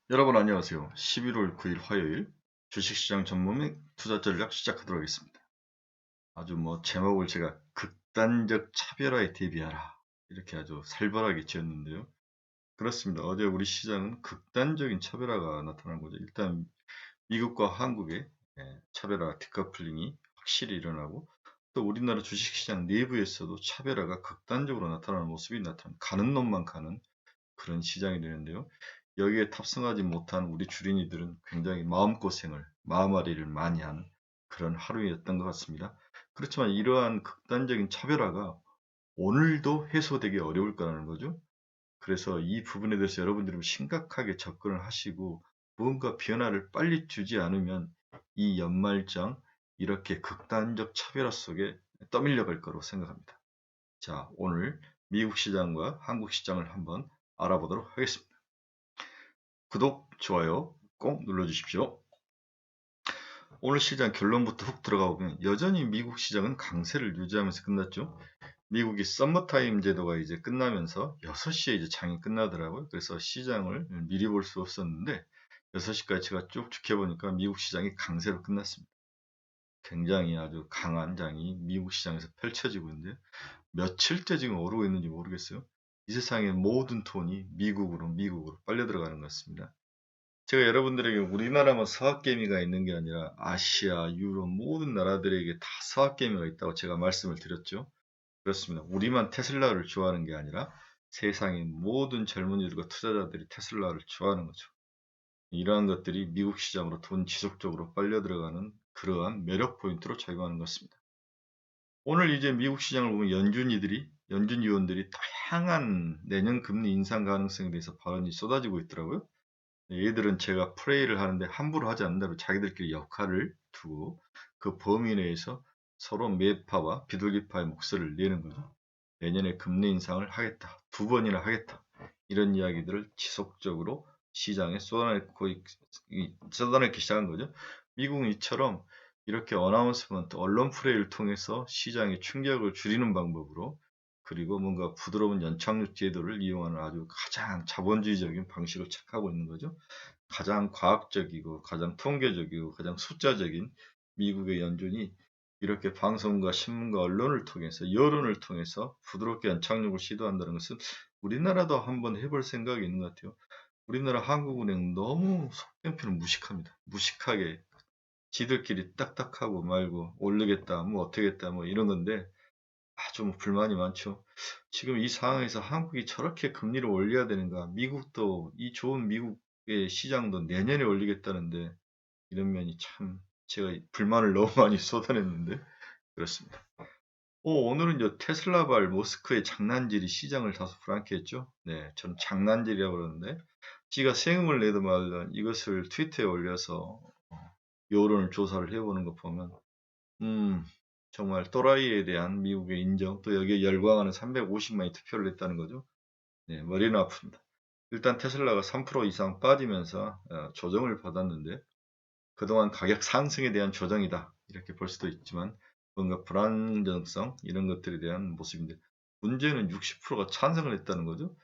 여러분 안녕하세요. 11월 9일 화요일 주식시장 전문의 투자 전략 시작하도록 하겠습니다. 아주 제목을 제가 극단적 차별화에 대비하라 이렇게 아주 살벌하게 지었는데요. 그렇습니다. 어제 우리 시장은 극단적인 차별화가 나타난 거죠. 일단 미국과 한국의 차별화 디커플링이 확실히 일어나고 또 우리나라 주식시장 내부에서도 차별화가 극단적으로 나타나는 모습이 가는 놈만 가는 그런 시장이 되는데요. 여기에 탑승하지 못한 우리 주린이들은 굉장히 마음앓이를 많이 한 그런 하루였던 것 같습니다. 그렇지만 이러한 극단적인 차별화가 오늘도 해소되기 어려울 거라는 거죠. 그래서 이 부분에 대해서 여러분들이 심각하게 접근을 하시고 무언가 변화를 빨리 주지 않으면 이 연말장 이렇게 극단적 차별화 속에 떠밀려 갈 거로 생각합니다. 자, 오늘 미국 시장과 한국 시장을 한번 알아보도록 하겠습니다. 구독, 좋아요 꼭 눌러주십시오. 오늘 시장 결론부터 훅 들어가 보면 여전히 미국 시장은 강세를 유지하면서 끝났죠. 미국이 썸머타임 제도가 이제 끝나면서 6시에 이제 장이 끝나더라고요. 그래서 시장을 미리 볼 수 없었는데 6시까지 제가 쭉 지켜보니까 미국 시장이 강세로 끝났습니다. 굉장히 아주 강한 장이 미국 시장에서 펼쳐지고 있는데 며칠째 지금 오르고 있는지 모르겠어요. 이 세상의 모든 돈이 미국으로 빨려 들어가는 것 같습니다. 제가 여러분들에게 우리나라만 서학개미가 있는 게 아니라 아시아, 유럽 모든 나라들에게 다 서학개미가 있다고 제가 말씀을 드렸죠. 그렇습니다. 우리만 테슬라를 좋아하는 게 아니라 세상의 모든 젊은이들과 투자자들이 테슬라를 좋아하는 거죠. 이러한 것들이 미국 시장으로 돈 지속적으로 빨려 들어가는 그러한 매력 포인트로 작용하는 것 같습니다. 오늘 이제 미국 시장을 보면 연준 위원들이 다양한 내년 금리 인상 가능성에 대해서 발언이 쏟아지고 있더라고요. 얘들은 제가 프레이를 하는데 함부로 하지 않는다고 자기들끼리 역할을 두고 그 범위 내에서 서로 매파와 비둘기파의 목소리를 내는 거죠. 내년에 금리 인상을 하겠다. 2번이나 하겠다. 이런 이야기들을 지속적으로 시장에 쏟아내기 시작한 거죠. 미국은 이처럼 이렇게 어나운스먼트, 언론 프레이를 통해서 시장의 충격을 줄이는 방법으로 그리고 뭔가 부드러운 연착륙 제도를 이용하는 아주 가장 자본주의적인 방식을 착하고 있는 거죠. 가장 과학적이고 가장 통계적이고 가장 숫자적인 미국의 연준이 이렇게 방송과 신문과 언론을 통해서 여론을 통해서 부드럽게 연착륙을 시도한다는 것은 우리나라도 한번 해볼 생각이 있는 것 같아요. 우리나라 한국은행 너무 속된 표는 무식합니다. 무식하게 지들끼리 딱딱하고 말고 오르겠다 뭐 어떻겠다 뭐 이런 건데 좀 불만이 많죠. 지금 이 상황에서 한국이 저렇게 금리를 올려야 되는가? 미국도 이 좋은 미국의 시장도 내년에 올리겠다는데 이런 면이 참 제가 불만을 너무 많이 쏟아냈는데 그렇습니다. 오늘은 테슬라발 머스크의 장난질이 시장을 다소 불안케 했죠. 네, 저는 장난질이라고 그러는데 지가 세금을 내도 말든 이것을 트위터에 올려서 여론을 조사를 해보는 거 보면 음, 정말 또라이에 대한 미국의 인정, 또 여기에 열광하는 350만이 투표를 했다는 거죠. 네, 머리는 아픕니다. 일단 테슬라가 3% 이상 빠지면서 조정을 받았는데 그동안 가격 상승에 대한 조정이다. 이렇게 볼 수도 있지만 뭔가 불안정성 이런 것들에 대한 모습인데 문제는 60%가 찬성을 했다는 거죠.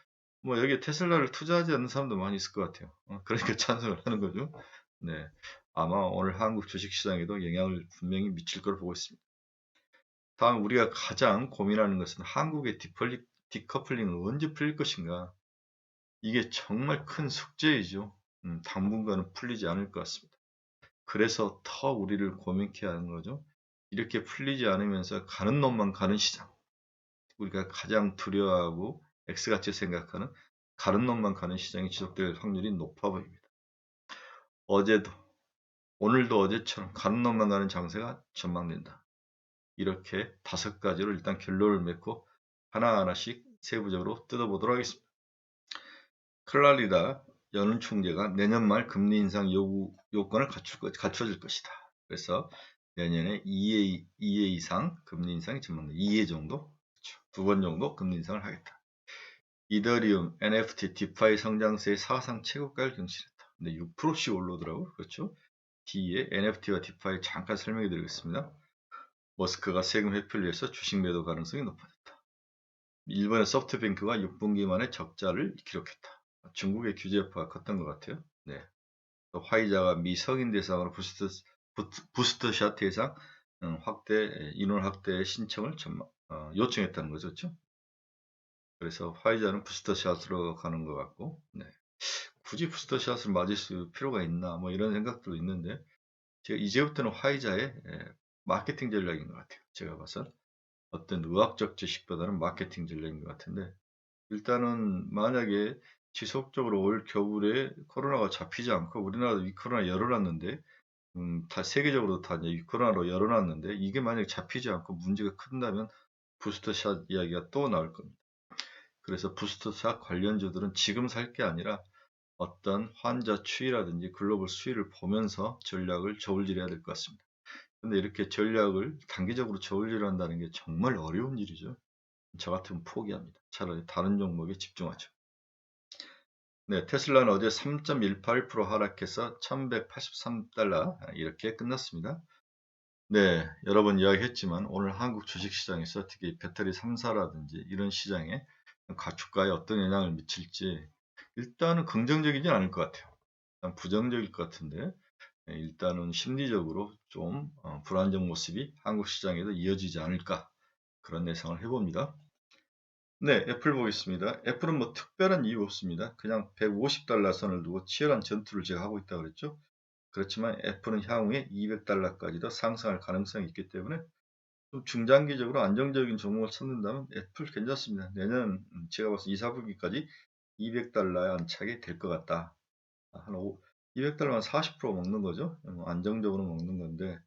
뭐 여기에 테슬라를 투자하지 않는 사람도 많이 있을 것 같아요. 그러니까 찬성을 하는 거죠. 네, 아마 오늘 한국 주식시장에도 영향을 분명히 미칠 거로 보고 있습니다. 다음 우리가 가장 고민하는 것은 한국의 디커플링을 언제 풀릴 것인가. 이게 정말 큰 숙제이죠. 당분간은 풀리지 않을 것 같습니다. 그래서 더 우리를 고민케 하는 거죠. 이렇게 풀리지 않으면서 가는 놈만 가는 시장. 우리가 가장 두려워하고 X같이 생각하는 가는 놈만 가는 시장이 지속될 확률이 높아 보입니다. 어제도 오늘도 어제처럼 가는 놈만 가는 장세가 전망된다. 이렇게 5가지로 일단 결론을 맺고 하나하나씩 세부적으로 뜯어보도록 하겠습니다. 클라리다 연 총재가 내년 말 금리 인상 요건을 갖춰줄 것이다. 그래서 내년에 2회 이상 금리 인상이 전망된다. 2회 정도? 그렇죠. 2번 정도 금리 인상을 하겠다. 이더리움, NFT, 디파이 성장세의 사상 최고가를 경신했다. 근데 6%씩 올라오더라고요. 그렇죠? 뒤에 NFT와 디파이 잠깐 설명해 드리겠습니다. 머스크가 세금 회피를 위해서 주식 매도 가능성이 높아졌다. 일본의 소프트뱅크가 6분기 만에 적자를 기록했다. 중국의 규제 여파가 컸던 것 같아요. 네. 또 화이자가 미성인 대상으로 부스터샷 대상 인원 확대 신청을 요청했다는 거죠. 그렇죠? 그래서 화이자는 부스터샷으로 가는 것 같고, 네. 굳이 부스터샷을 맞을 필요가 있나, 뭐 이런 생각도 있는데, 제가 이제부터는 화이자의 마케팅 전략인 것 같아요. 제가 봐선 어떤 의학적 지식보다는 마케팅 전략인 것 같은데, 일단은 만약에 지속적으로 올 겨울에 코로나가 잡히지 않고 우리나라도 이 코로나 열어놨는데, 다 세계적으로 다 이제 이 코로나로 열어놨는데 이게 만약에 잡히지 않고 문제가 큰다면 부스터샷 이야기가 또 나올 겁니다. 그래서 부스터샷 관련주들은 지금 살 게 아니라 어떤 환자 추이라든지 글로벌 수위를 보면서 전략을 저울질해야 될 것 같습니다. 근데 이렇게 전략을 단기적으로 저울질한다는 게 정말 어려운 일이죠. 저 같으면 포기합니다. 차라리 다른 종목에 집중하죠. 네, 테슬라는 어제 3.18% 하락해서 1183달러 이렇게 끝났습니다. 네, 여러 번 이야기했지만 오늘 한국 주식시장에서 특히 배터리 3사라든지 이런 시장에 가축가에 어떤 영향을 미칠지 일단은 긍정적이진 않을 것 같아요. 일단 부정적일 것 같은데 일단은 심리적으로 좀 불안정 모습이 한국 시장에도 이어지지 않을까 그런 예상을 해봅니다. 네, 애플 보겠습니다. 애플은 뭐 특별한 이유 없습니다. 그냥 150달러 선을 두고 치열한 전투를 제가 하고 있다고 그랬죠. 그렇지만 애플은 향후에 200달러까지도 상승할 가능성이 있기 때문에 좀 중장기적으로 안정적인 종목을 찾는다면 애플 괜찮습니다. 내년 제가 봐서 2, 4분기까지 200달러에 안착이 될 것 같다. 한 200달러면 40% 먹는 거죠. 안정적으로 먹는 건데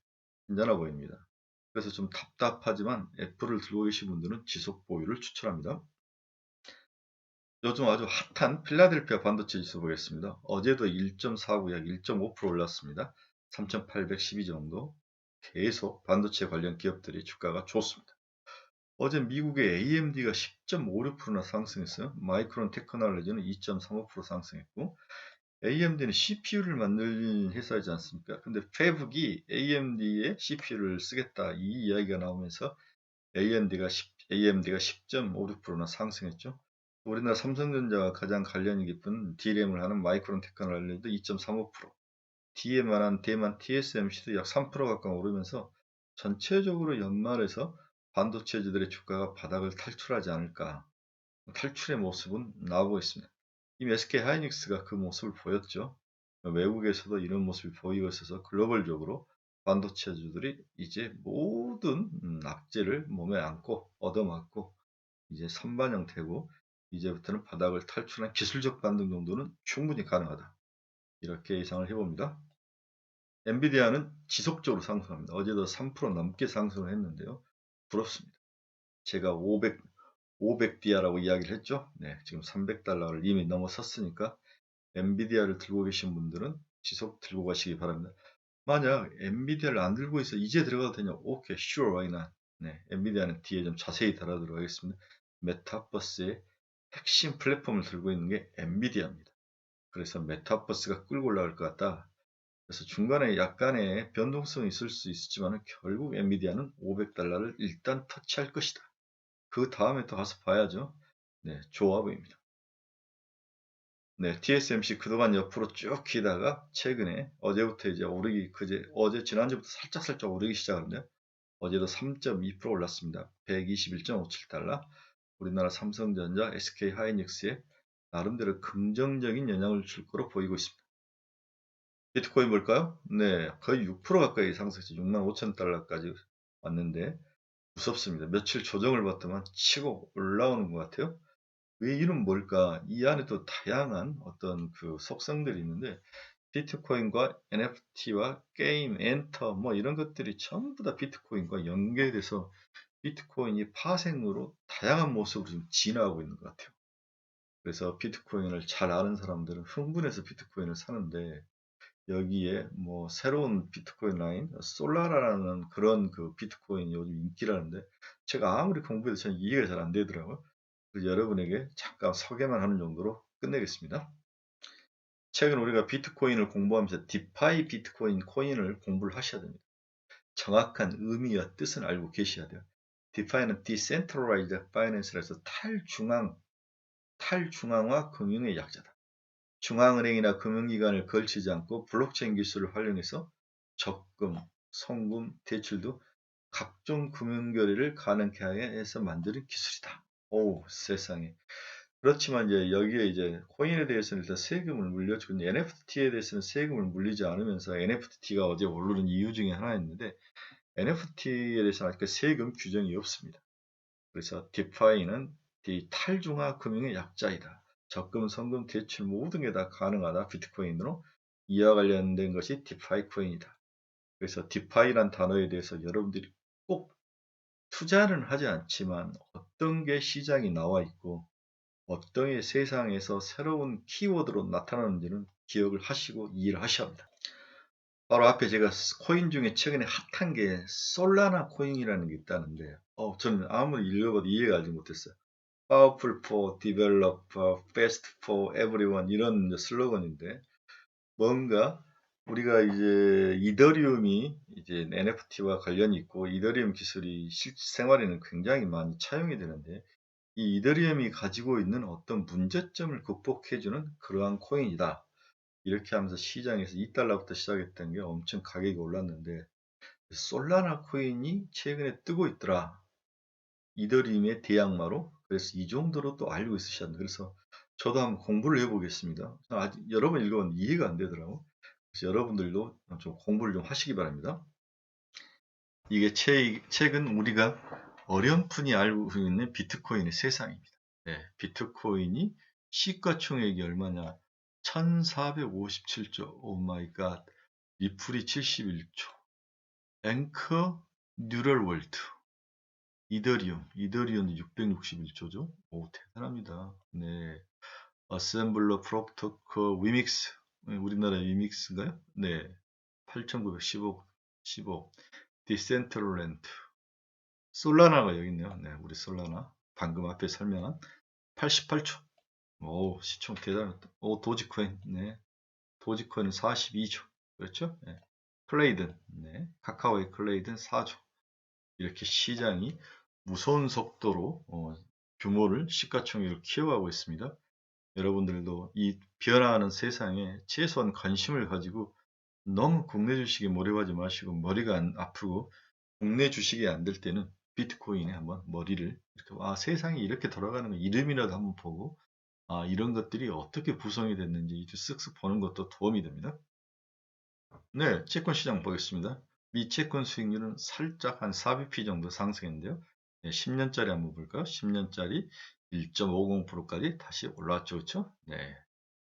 괜찮아 보입니다. 그래서 좀 답답하지만 애플을 들고 계신 분들은 지속 보유를 추천합니다. 요즘 아주 핫한 필라델피아 반도체 지수 보겠습니다. 어제도 1.49, 약 1.5% 올랐습니다. 3,812 정도. 계속 반도체 관련 기업들이 주가가 좋습니다. 어제 미국의 AMD가 10.56%나 상승했어요. 마이크론 테크놀로지는 2.35% 상승했고, AMD는 CPU를 만드는 회사이지 않습니까? 근데 페북이 AMD의 CPU를 쓰겠다 이 이야기가 나오면서 AMD가 10.56%나 상승했죠. 우리나라 삼성전자와 가장 관련이 깊은 D램을 하는 마이크론 테크놀로지도 2.35%, D에만한 대만 TSMC도 약 3% 가까이 오르면서 전체적으로 연말에서 반도체주들의 주가가 바닥을 탈출하지 않을까. 탈출의 모습은 나오고 있습니다. 이미 SK 하이닉스가 그 모습을 보였죠. 외국에서도 이런 모습이 보이고 있어서 글로벌적으로 반도체주들이 이제 모든 악재를 몸에 안고 얻어맞고 이제 선반 형태고 이제부터는 바닥을 탈출한 기술적 반등 정도는 충분히 가능하다. 이렇게 예상을 해봅니다. 엔비디아는 지속적으로 상승합니다. 어제도 3% 넘게 상승을 했는데요. 부럽습니다. 제가 500디아라고 이야기를 했죠. 네, 지금 300달러를 이미 넘어섰으니까 엔비디아를 들고 계신 분들은 지속 들고 가시기 바랍니다. 만약 엔비디아를 안 들고 있어 이제 들어가도 되냐? 오케이, sure, why not? 네, 엔비디아는 뒤에 좀 자세히 다루도록 하겠습니다. 메타버스의 핵심 플랫폼을 들고 있는 게 엔비디아입니다. 그래서 메타버스가 끌고 올라갈 것 같다. 그래서 중간에 약간의 변동성이 있을 수 있지만 결국 엔비디아는 500달러를 일단 터치할 것이다. 그 다음에 또 가서 봐야죠. 네, 좋아 보입니다. 네, TSMC 그동안 옆으로 쭉 기다가 최근에 어제부터 이제 어제 지난주부터 살짝 오르기 시작하는데요. 어제도 3.2% 올랐습니다. 121.57달러. 우리나라 삼성전자, SK 하이닉스에 나름대로 긍정적인 영향을 줄 거로 보이고 있습니다. 비트코인 볼까요? 네, 거의 6% 가까이 상승해서 65,000달러까지 왔는데 무섭습니다. 며칠 조정을 받더만 치고 올라오는 것 같아요. 왜 이런 뭘까? 이 안에 또 다양한 어떤 그 속성들이 있는데 비트코인과 NFT와 게임, 엔터 뭐 이런 것들이 전부 다 비트코인과 연계돼서 비트코인이 파생으로 다양한 모습으로 좀 진화하고 있는 것 같아요. 그래서 비트코인을 잘 아는 사람들은 흥분해서 비트코인을 사는데 여기에 뭐 새로운 비트코인 라인, 솔라라는 그런 그 비트코인이 요즘 인기라는데 제가 아무리 공부해도 저는 이해가 잘 안 되더라고요. 그래서 여러분에게 잠깐 소개만 하는 정도로 끝내겠습니다. 최근 우리가 비트코인을 공부하면서 디파이 비트코인 코인을 공부를 하셔야 됩니다. 정확한 의미와 뜻은 알고 계셔야 돼요. 디파이는 Decentralized Finance라서 탈중앙화 금융의 약자다. 중앙은행이나 금융기관을 걸치지 않고 블록체인 기술을 활용해서 적금, 송금, 대출 등 각종 금융거래를 가능케 해서 만드는 기술이다. 오, 세상에. 그렇지만 이제 여기에 이제 코인에 대해서는 일단 세금을 물려주고 NFT에 대해서는 세금을 물리지 않으면서 NFT가 어제 오르는 이유 중에 하나였는데 NFT에 대해서는 아직 세금 규정이 없습니다. 그래서 디파이는 탈중앙 금융의 약자이다. 적금, 송금, 대출 모든 게 다 가능하다. 비트코인으로 이와 관련된 것이 디파이 코인이다. 그래서 디파이란 단어에 대해서 여러분들이 꼭 투자는 하지 않지만 어떤 게 시장이 나와 있고 어떤 게 세상에서 새로운 키워드로 나타나는지는 기억을 하시고 이해를 하셔야 합니다. 바로 앞에 제가 코인 중에 최근에 핫한 게 솔라나 코인이라는 게 있다는데 저는 아무리 읽어봐도 이해가 가지 못했어요. Powerful for developer, fast for everyone 이런 슬로건인데 뭔가 우리가 이제 이더리움이 이제 NFT와 관련이 있고 이더리움 기술이 실생활에는 굉장히 많이 차용이 되는데 이 이더리움이 가지고 있는 어떤 문제점을 극복해주는 그러한 코인이다. 이렇게 하면서 시장에서 2달러부터 시작했던 게 엄청 가격이 올랐는데 솔라나 코인이 최근에 뜨고 있더라. 이더리움의 대항마로. 그래서 이 정도로 또 알고 있으셔야 합니다. 그래서 저도 한번 공부를 해보겠습니다. 아직 여러 번 읽어봤는데 이해가 안 되더라고. 그래서 여러분들도 좀 공부를 좀 하시기 바랍니다. 이게 최근 우리가 어렴풋이 알고 있는 비트코인의 세상입니다. 네, 비트코인이 시가총액이 얼마냐? 1457조. 오 마이 갓. 리플이 71조. 앵커 뉴럴월드. 이더리움이 661조죠. 오, 대단합니다. 네. 어셈블러 프로토콜 위믹스. 우리나라 위믹스인가요? 네. 8,915. 디센트럴랜드. 솔라나가 여기 있네요. 네, 우리 솔라나. 방금 앞에 설명한 88조. 오, 시총 대단하다. 오, 도지코인. 네. 도지코인은 42조. 그렇죠? 네. 클레이든. 네. 카카오의 클레이든 4조. 이렇게 시장이 무서운 속도로 규모를 시가총액을 키워가고 있습니다. 여러분들도 이 변화하는 세상에 최소한 관심을 가지고 너무 국내 주식에 몰입하지 마시고 머리가 아프고 국내 주식이 안 될 때는 비트코인에 한번 머리를 이렇게 세상이 이렇게 돌아가는 거 이름이라도 한번 보고 이런 것들이 어떻게 구성이 됐는지 쓱쓱 보는 것도 도움이 됩니다. 네, 채권 시장 보겠습니다. 미 채권 수익률은 살짝 한 4bp 정도 상승했는데요. 네, 10년짜리 한번 볼까요? 10년짜리 1.50%까지 다시 올라왔죠. 그렇죠? 네.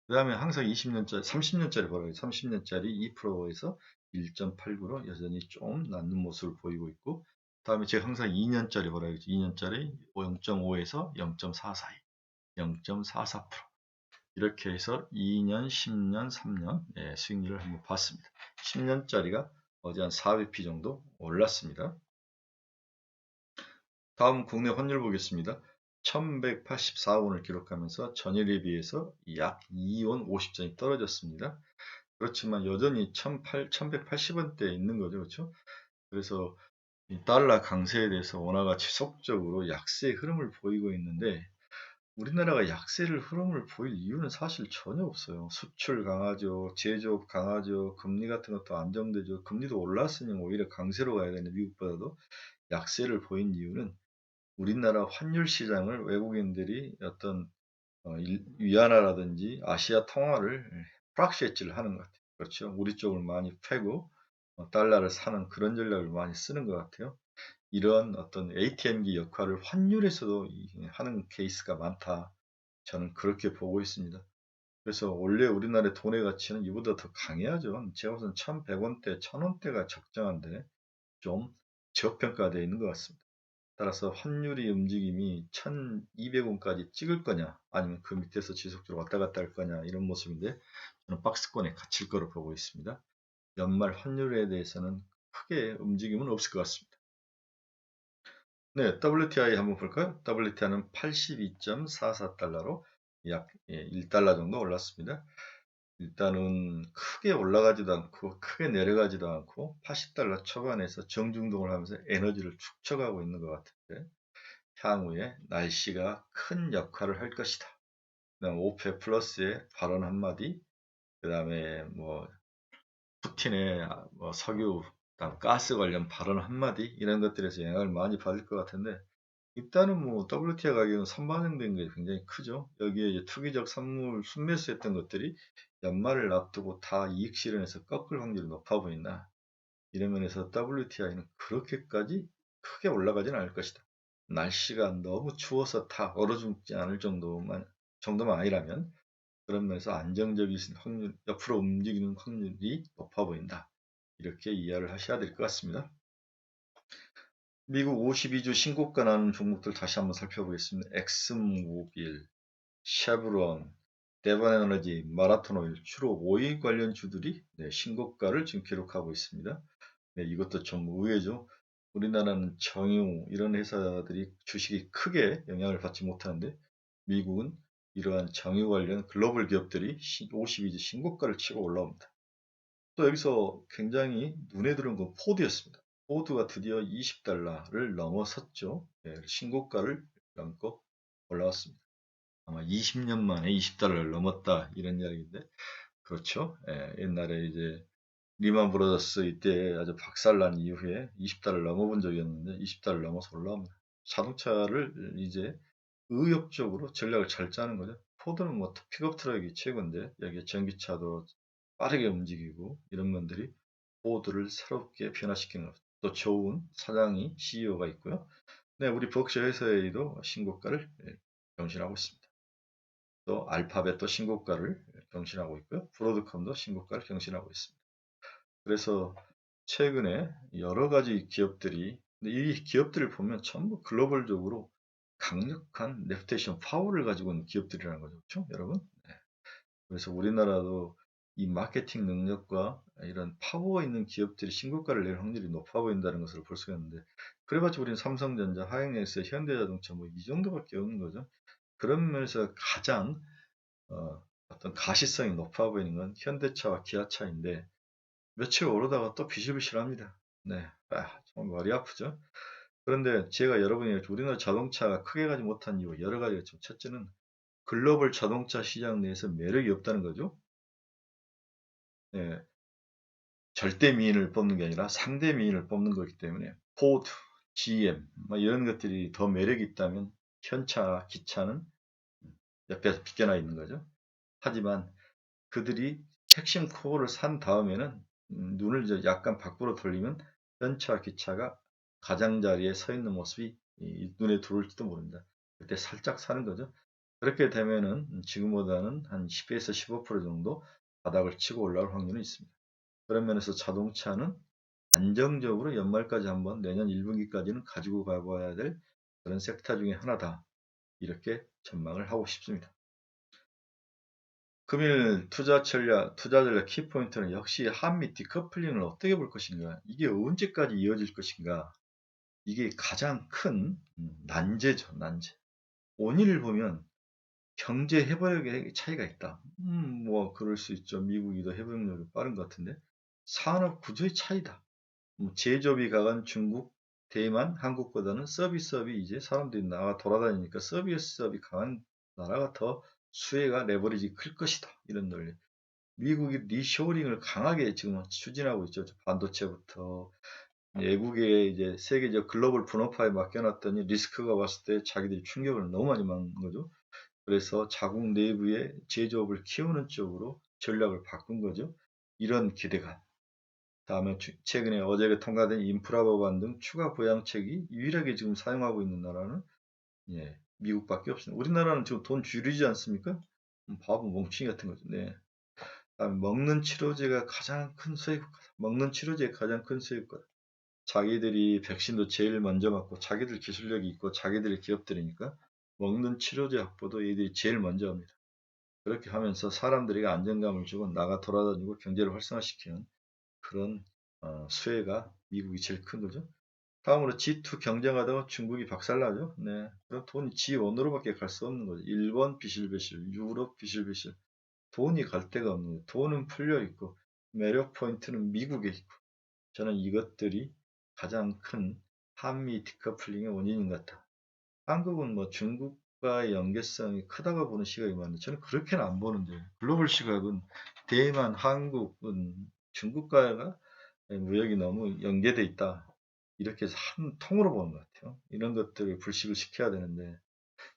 그 다음에 항상 20년짜리, 30년짜리 보라고 30년짜리 2%에서 1.89로 여전히 좀 낮는 모습을 보이고 있고, 그 다음에 제가 항상 2년짜리 보라고 2년짜리 0.5에서 0.4 사이, 0.44%. 이렇게 해서 2년, 10년, 3년 수익률을 한번 봤습니다. 10년짜리가 어제 한 4bp 정도 올랐습니다. 다음 국내 환율 보겠습니다. 1184원을 기록하면서 전일에 비해서 약 2원 50전이 떨어졌습니다. 그렇지만 여전히 1180원대에 있는 거죠. 그렇죠? 그래서 이 달러 강세에 대해서 원화가 지속적으로 약세의 흐름을 보이고 있는데 우리나라가 약세를 흐름을 보일 이유는 사실 전혀 없어요. 수출 강하죠. 제조업 강하죠. 금리 같은 것도 안정되죠. 금리도 올랐으니 오히려 강세로 가야 되는 미국보다도 약세를 보인 이유는 우리나라 환율 시장을 외국인들이 어떤 위안화라든지 아시아 통화를 프락시 엣지를 하는 것 같아요. 그렇죠. 우리 쪽을 많이 패고 달러를 사는 그런 전략을 많이 쓰는 것 같아요. 이런 어떤 ATM기 역할을 환율에서도 하는 케이스가 많다. 저는 그렇게 보고 있습니다. 그래서 원래 우리나라의 돈의 가치는 이보다 더 강해야죠. 제가 보기엔 1100원대, 1000원대가 적정한데 좀 저평가되어 있는 것 같습니다. 따라서 환율의 움직임이 1200원까지 찍을 거냐 아니면 그 밑에서 지속적으로 왔다 갔다 할 거냐 이런 모습인데 저는 박스권에 갇힐 거로 보고 있습니다. 연말 환율에 대해서는 크게 움직임은 없을 것 같습니다. 네, WTI 한번 볼까요? WTI는 82.44달러로 약 1달러 정도 올랐습니다. 일단은 크게 올라가지도 않고 크게 내려가지도 않고 80달러 초반에서 정중동을 하면서 에너지를 축적하고 있는 것 같은데 향후에 날씨가 큰 역할을 할 것이다. 그다음 오페 플러스의 발언 한마디, 그다음에 뭐 푸틴의 뭐 석유, 그다음 가스 관련 발언 한마디 이런 것들에서 영향을 많이 받을 것 같은데 일단은 뭐 WTI 가격은 선반영된 게 굉장히 크죠. 여기에 이제 투기적 선물 순매수했던 것들이 연말을 앞두고 다 이익 실현해서 꺾을 확률이 높아 보인다. 이런 면에서 WTI는 그렇게까지 크게 올라가지는 않을 것이다. 날씨가 너무 추워서 다 얼어 죽지 않을 정도만 아니라면 그런 면에서 안정적인 확률, 옆으로 움직이는 확률이 높아 보인다. 이렇게 이해를 하셔야 될 것 같습니다. 미국 52주 신고가 나는 종목들 다시 한번 살펴보겠습니다. 엑슨모빌, 쉐브론, 대반에너지, 마라톤오일 주로 오일 관련 주들이 신고가를 지금 기록하고 있습니다. 네, 이것도 좀 의외죠. 우리나라는 정유 이런 회사들이 주식이 크게 영향을 받지 못하는데 미국은 이러한 정유 관련 글로벌 기업들이 52주 신고가를 치고 올라옵니다. 또 여기서 굉장히 눈에 들어온 건 포드였습니다. 포드가 드디어 20달러를 넘어섰죠. 예, 신고가를 넘고 올라왔습니다. 아마 20년 만에 20달러를 넘었다 이런 이야기인데 그렇죠. 예, 옛날에 이제 리만 브라더스 이때 아주 박살난 이후에 20달러를 넘어본 적이 없는데 20달러를 넘어서 올라옵니다. 자동차를 이제 의욕적으로 전략을 잘 짜는 거죠. 포드는 뭐 픽업 트럭이 최고인데 여기에 전기차도 빠르게 움직이고 이런 면들이 포드를 새롭게 변화시키는 것. 또 좋은 사장이 CEO가 있고요. 네, 우리 버크셔 해서웨이도 신고가를 경신하고 있습니다. 또 알파벳도 신고가를 경신하고 있고요. 브로드컴도 신고가를 경신하고 있습니다. 그래서 최근에 여러 가지 기업들이 근데 이 기업들을 보면 전부 글로벌적으로 강력한 레putation 파워를 가지고 있는 기업들이라는 거죠. 그렇죠? 여러분? 네. 그래서 우리나라도 이 마케팅 능력과 이런 파워 있는 기업들이 신고가를 낼 확률이 높아 보인다는 것을 볼 수가 있는데 그래봤자 우리는 삼성전자, 하이닉스, 현대자동차 뭐 이 정도밖에 없는 거죠. 그런 면에서 가장 어떤 가시성이 높아 보이는 건 현대차와 기아차인데 며칠 오르다가 또 비실비실합니다. 네, 정말 머리 아프죠. 그런데 제가 여러분이 우리나라 자동차가 크게 가지 못한 이유 여러 가지가 있죠. 첫째는 글로벌 자동차 시장 내에서 매력이 없다는 거죠. 네, 절대 미인을 뽑는 게 아니라 상대 미인을 뽑는 거기 때문에 포드, GM 뭐 이런 것들이 더 매력이 있다면 현차, 기차는 옆에서 비껴나 있는 거죠. 하지만 그들이 핵심 코어를 산 다음에는 눈을 이제 약간 밖으로 돌리면 현차, 기차가 가장자리에 서 있는 모습이 눈에 들어올지도 모릅니다. 그때 살짝 사는 거죠. 그렇게 되면은 지금보다는 한 10에서 15% 정도 바닥을 치고 올라올 확률은 있습니다. 그런 면에서 자동차는 안정적으로 연말까지 한번 내년 1분기까지는 가지고 가봐야 될 그런 섹터 중에 하나다. 이렇게 전망을 하고 싶습니다. 금일 투자 전략 키포인트는 역시 한미 디커플링을 어떻게 볼 것인가, 이게 언제까지 이어질 것인가, 이게 가장 큰 난제죠, 난제. 원인을 보면 경제 회복력의 차이가 있다. 뭐 그럴 수 있죠. 미국이 더 회복력이 빠른 것 같은데 산업 구조의 차이다. 제조업이 강한 중국, 대만, 한국보다는 서비스업이 이제 사람들이 나가 돌아다니니까 서비스업이 강한 나라가 더 수혜가 레버리지 클 것이다. 이런 논리. 미국이 리쇼링을 강하게 지금 추진하고 있죠. 반도체부터 외국에 이제 세계적 글로벌 분업화에 맡겨놨더니 리스크가 왔을 때 자기들이 충격을 너무 많이 받는 거죠. 그래서 자국 내부의 제조업을 키우는 쪽으로 전략을 바꾼 거죠. 이런 기대감. 다음에 최근에 어제 통과된 인프라 법안 등 추가 부양책이 유일하게 지금 사용하고 있는 나라는 미국밖에 없습니다. 우리나라는 지금 돈 줄이지 않습니까? 바보 멍청이 같은 거죠. 네. 다음에 먹는 치료제가 가장 큰 수혜국가다. 먹는 치료제의 가장 큰 수혜국가다. 자기들이 백신도 제일 먼저 맞고 자기들 기술력이 있고 자기들의 기업들이니까 먹는 치료제 확보도 얘들이 제일 먼저 합니다. 그렇게 하면서 사람들에게 안정감을 주고 나가 돌아다니고 경제를 활성화시키는 그런 수혜가 미국이 제일 큰 거죠. 다음으로 G2 경쟁하다가 중국이 박살나죠. 네. 그럼 돈이 G1으로밖에 갈 수 없는 거죠. 일본 비실비실, 유럽 비실비실. 돈이 갈 데가 없는 거예요. 돈은 풀려 있고 매력 포인트는 미국에 있고 저는 이것들이 가장 큰 한미 디커플링의 원인인 것 같다. 한국은 뭐 중국 지속과의 연계성이 크다고 보는 시각이 많은데 저는 그렇게는 안 보는데 글로벌 시각은 대만, 한국은 중국과 무역이 너무 연계돼 있다. 이렇게 한 통으로 보는 것 같아요. 이런 것들을 불식을 시켜야 되는데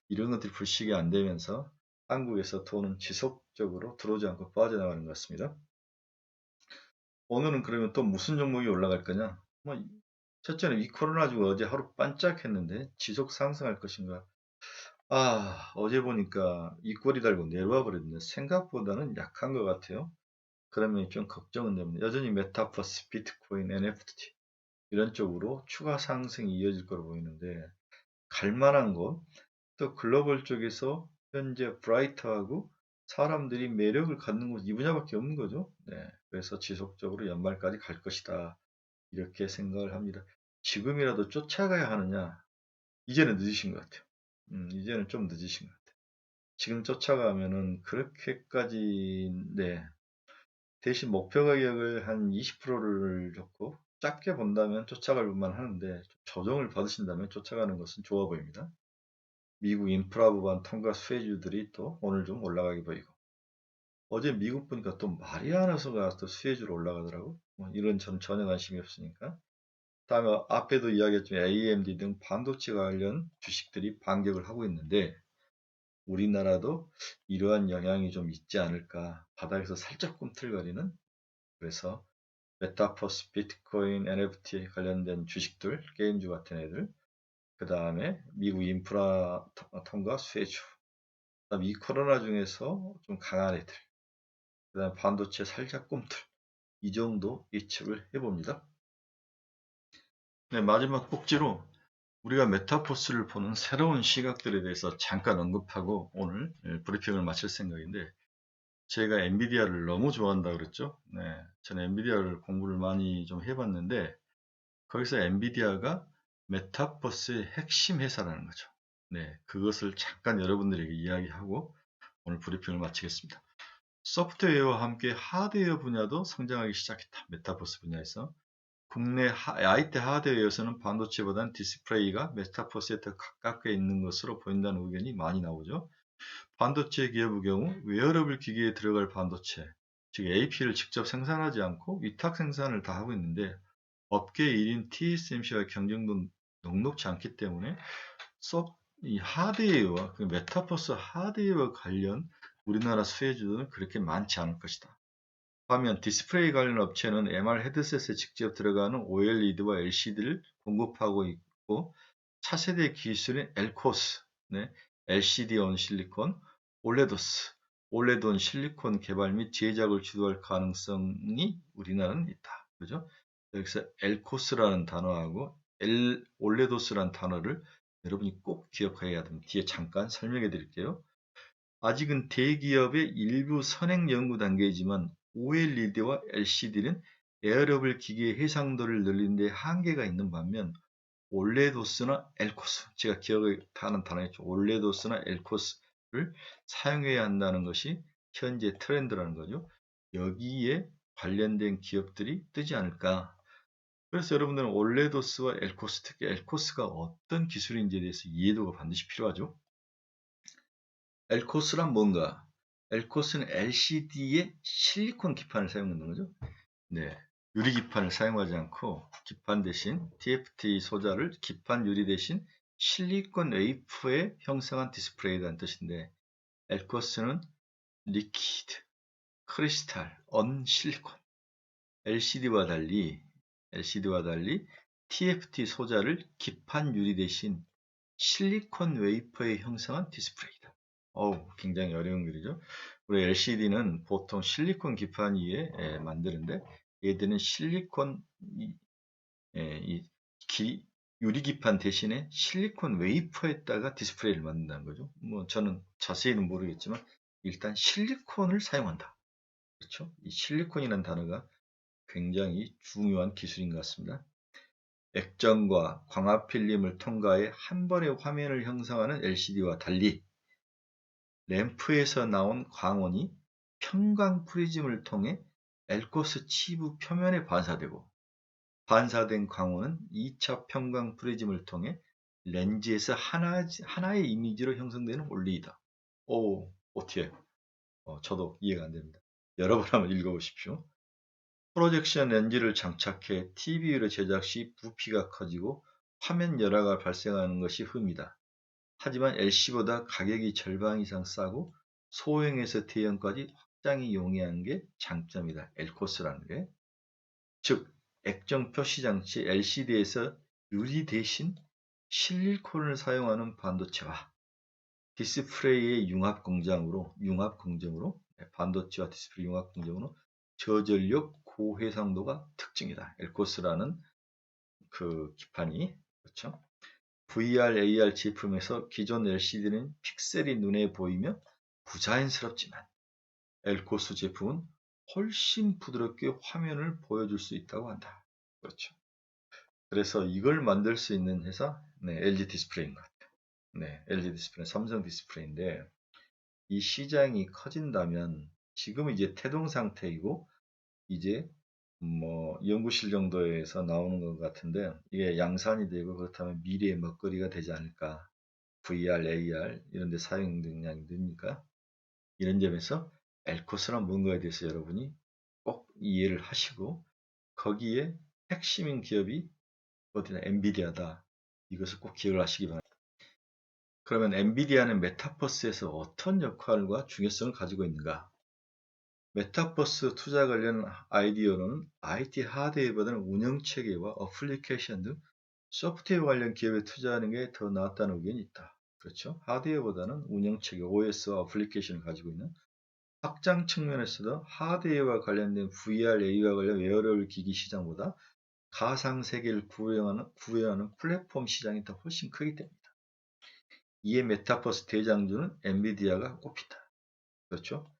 이런 것들이 불식이 안 되면서 한국에서 돈은 지속적으로 들어오지 않고 빠져나가는 것 같습니다. 오늘은 그러면 또 무슨 종목이 올라갈 거냐? 뭐 첫째는 이 코로나 중 어제 하루 반짝했는데 지속 상승할 것인가? 어제 보니까 이꼬리 달고 내려와 버렸는데 생각보다는 약한 것 같아요. 그러면 좀 걱정은 됩니다. 여전히 메타버스, 비트코인, NFT 이런 쪽으로 추가 상승이 이어질 거로 보이는데 갈 만한 곳, 또 글로벌 쪽에서 현재 브라이트하고 사람들이 매력을 갖는 곳 이 분야밖에 없는 거죠. 네, 그래서 지속적으로 연말까지 갈 것이다. 이렇게 생각을 합니다. 지금이라도 쫓아가야 하느냐? 이제는 늦으신 것 같아요. 이제는 좀 늦으신 것 같아요. 지금 쫓아가면은 그렇게까지, 네. 대신 목표 가격을 한 20%를 줬고, 작게 본다면 쫓아갈 만만 하는데, 조정을 받으신다면 쫓아가는 것은 좋아 보입니다. 미국 인프라 부반 통과 수혜주들이 또 오늘 좀 올라가게 보이고, 어제 미국 보니까 또 마리아나서가 또 수혜주로 올라가더라고. 뭐 이런 저는 전혀 관심이 없으니까. 다음에 앞에도 이야기했지만 AMD 등 반도체 관련 주식들이 반격을 하고 있는데 우리나라도 이러한 영향이 좀 있지 않을까. 바닥에서 살짝 꿈틀거리는. 그래서 메타버스, 비트코인, NFT 관련된 주식들, 게임주 같은 애들, 그 다음에 미국 인프라 통과 수혜주, 그다음에 이 코로나 중에서 좀 강한 애들, 그 다음에 반도체 살짝 꿈틀, 이 정도 예측을 해봅니다. 네, 마지막 꼭지로 우리가 메타버스를 보는 새로운 시각들에 대해서 잠깐 언급하고 오늘 브리핑을 마칠 생각인데 제가 엔비디아를 너무 좋아한다 그랬죠. 네, 저는 엔비디아를 공부를 많이 좀 해봤는데 거기서 엔비디아가 메타버스의 핵심 회사라는 거죠. 네, 그것을 잠깐 여러분들에게 이야기하고 오늘 브리핑을 마치겠습니다. 소프트웨어와 함께 하드웨어 분야도 성장하기 시작했다. 메타버스 분야에서. 국내 IT 하드웨어에서는 반도체보다는 디스플레이가 메타버스에 더 가깝게 있는 것으로 보인다는 의견이 많이 나오죠. 반도체 기업의 경우 웨어러블 기기에 들어갈 반도체, 즉 AP를 직접 생산하지 않고 위탁 생산을 다 하고 있는데 업계 1인 TSMC와 경쟁도 녹록지 않기 때문에 이 하드웨어와 그 메타버스 하드웨어 관련 우리나라 수혜주들은 그렇게 많지 않을 것이다. 반면 디스플레이 관련 업체는 MR 헤드셋에 직접 들어가는 OLED와 LCD를 공급하고 있고 차세대 기술인 LCOS, 네, LCD 온 실리콘, 올레도스, 올레드 온 실리콘 개발 및 제작을 주도할 가능성이 우리나라는 있다. 그죠? 여기서 LCOS라는 단어하고 올레도스라는 단어를 여러분이 꼭 기억해야 됩니다. 뒤에 잠깐 설명해 드릴게요. 아직은 대기업의 일부 선행 연구 단계이지만 OLED와 LCD는 에어러블 기기의 해상도를 늘리는 데 한계가 있는 반면 올레도스나 엘코스, 제가 기억하는 단어였죠. 올레도스나 엘코스를 사용해야 한다는 것이 현재 트렌드라는 거죠. 여기에 관련된 기업들이 뜨지 않을까. 그래서 여러분들은 올레도스와 엘코스, 특히 엘코스가 어떤 기술인지에 대해서 이해도가 반드시 필요하죠. 엘코스란 뭔가? 엘코스는 LCD에 실리콘 기판을 사용하는 거죠. 네, 유리 기판을 사용하지 않고 기판 대신 TFT 소자를 기판 유리 대신 실리콘 웨이프에 형성한 디스플레이라는 뜻인데 엘코스는 리퀴드, 크리스탈, 언실리콘 LCD와 달리 TFT 소자를 기판 유리 대신 실리콘 웨이퍼에 형성한 디스플레이다. 굉장히 어려운 글이죠. 우리 LCD는 보통 실리콘 기판 위에 만드는데 얘들은 실리콘 유리 기판 대신에 실리콘 웨이퍼에다가 디스플레이를 만든다는 거죠. 뭐 저는 자세히는 모르겠지만 일단 실리콘을 사용한다. 그렇죠? 이 실리콘이라는 단어가 굉장히 중요한 기술인 것 같습니다. 액정과 광학 필름을 통과해 한 번에 화면을 형성하는 LCD와 달리 램프에서 나온 광원이 편광 프리즘을 통해 엘코스 치부 표면에 반사되고 반사된 광원은 2차 편광 프리즘을 통해 렌즈에서 하나의 이미지로 형성되는 OLED이다. 오, 어떻게? 저도 이해가 안 됩니다. 여러분 한번 읽어보십시오. 프로젝션 렌즈를 장착해 TV로 제작 시 부피가 커지고 화면 열화가 발생하는 것이 흠이다. 하지만 LC보다 가격이 절반 이상 싸고 소형에서 대형까지 확장이 용이한 게 장점이다. 엘코스라는 게. 즉, 액정 표시 장치 LCD에서 유리 대신 실리콘을 사용하는 반도체와 디스플레이의 융합 공정으로 반도체와 디스플레이 융합 공정으로 저전력 고해상도가 특징이다. 엘코스라는 그 기판이 그렇죠. VR, AR 제품에서 기존 LCD는 픽셀이 눈에 보이며 부자연스럽지만 엘코스 제품은 훨씬 부드럽게 화면을 보여줄 수 있다고 한다. 그렇죠. 그래서 이걸 만들 수 있는 회사, LG 디스플레이인 것 같아요. LG 디스플레이, 삼성 디스플레이인데 이 시장이 커진다면 지금은 이제 태동 상태이고 이제 뭐 연구실 정도에서 나오는 것 같은데 이게 양산이 되고 그렇다면 미래의 먹거리가 되지 않을까. VR, AR 이런 데 사용 능력이 느니까 이런 점에서 엘코스란 뭔가에 대해서 여러분이 꼭 이해를 하시고 거기에 핵심인 기업이 어디나 엔비디아다. 이것을 꼭 기억을 하시기 바랍니다. 그러면 엔비디아는 메타버스에서 어떤 역할과 중요성을 가지고 있는가? 메타버스 투자 관련 아이디어로는 IT 하드웨어보다는 운영체계와 어플리케이션 등 소프트웨어 관련 기업에 투자하는 게 더 낫다는 의견이 있다. 그렇죠? 하드웨어보다는 운영체계, OS와 어플리케이션을 가지고 있는 확장 측면에서도 하드웨어와 관련된 VR, AI와 관련 웨어러블 기기 시장보다 가상세계를 구현하는 플랫폼 시장이 더 훨씬 크기 때문이다. 이에 메타버스 대장주는 엔비디아가 꼽힌다. 그렇죠?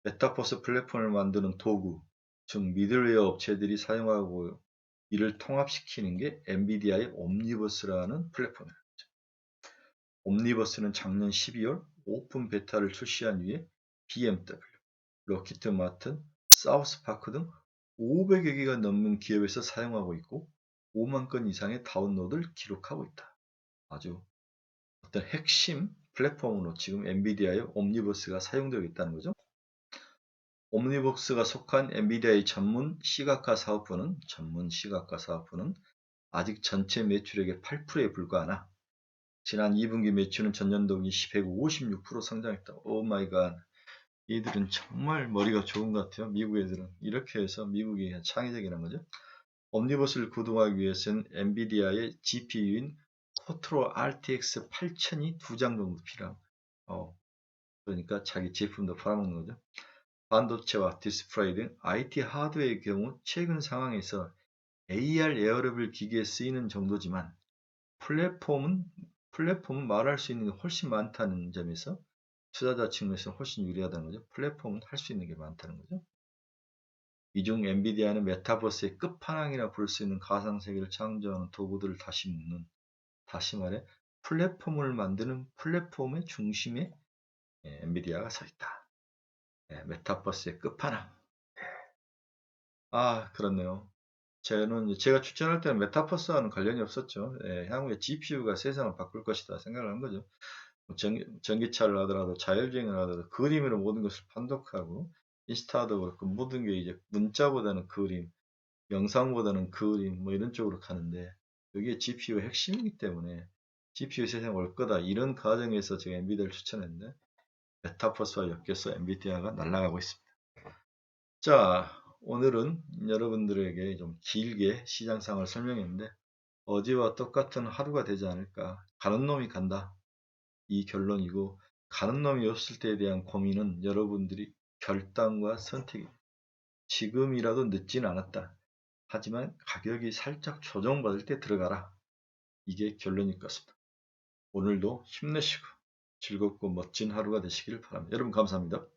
메타버스 플랫폼을 만드는 도구, 즉 미들웨어 업체들이 사용하고 이를 통합시키는 게 엔비디아의 옴니버스라는 플랫폼이다. 옴니버스는 작년 12월 오픈 베타를 출시한 후에 BMW, 록히드 마틴, 사우스파크 등 500여 개가 넘는 기업에서 사용하고 있고 5만 건 이상의 다운로드를 기록하고 있다. 아주 어떤 핵심 플랫폼으로 지금 엔비디아의 옴니버스가 사용되고 있다는 거죠. 옴니버스가 속한 엔비디아의 전문 시각화 사업부는 아직 전체 매출액의 8%에 불과하나 지난 2분기 매출은 전년도 기 156% 성장했다. 오 마이 갓. 이들은 정말 머리가 좋은 것 같아요. 미국 애들은. 이렇게 해서 미국이 창의적이라는 거죠. 옴니버스를 구동하기 위해서는 엔비디아의 GPU인 코트로 RTX 8000이 2장 정도 필요합니다. 그러니까 자기 제품도 팔아먹는 거죠. 반도체와 디스플레이 등 IT 하드웨어의 경우 최근 상황에서 AR 웨어러블 기기에 쓰이는 정도지만 플랫폼은 말할 수 있는 게 훨씬 많다는 점에서 투자자 측면에서 훨씬 유리하다는 거죠. 플랫폼은 할 수 있는 게 많다는 거죠. 이중 엔비디아는 메타버스의 끝판왕이라 부를 수 있는 가상세계를 창조하는 도구들을 다시 말해 플랫폼을 만드는 플랫폼의 중심에 엔비디아가 서 있다. 메타버스의 끝판왕. 그렇네요. 제가 추천할 때는 메타버스와는 관련이 없었죠. 향후에 GPU가 세상을 바꿀 것이다 생각을 한 거죠. 전기차를 하더라도 자율주행을 하더라도 그림으로 모든 것을 판독하고 인스타도 그렇고 모든 게 이제 문자보다는 그림, 영상보다는 그림 뭐 이런 쪽으로 가는데 여기에 GPU가 핵심이기 때문에 GPU 세상 올 거다 이런 과정에서 제가 엔비디아를 추천했는데 메타버스와 엮여서 엔비디아가 날아가고 있습니다. 자, 오늘은 여러분들에게 좀 길게 시장 상황을 설명했는데 어제와 똑같은 하루가 되지 않을까. 가는 놈이 간다. 이 결론이고 가는 놈이 없을 때에 대한 고민은 여러분들이 결단과 선택이 지금이라도 늦진 않았다. 하지만 가격이 살짝 조정받을 때 들어가라. 이게 결론일 것 같습니다. 오늘도 힘내시고 즐겁고 멋진 하루가 되시길 바랍니다. 여러분 감사합니다.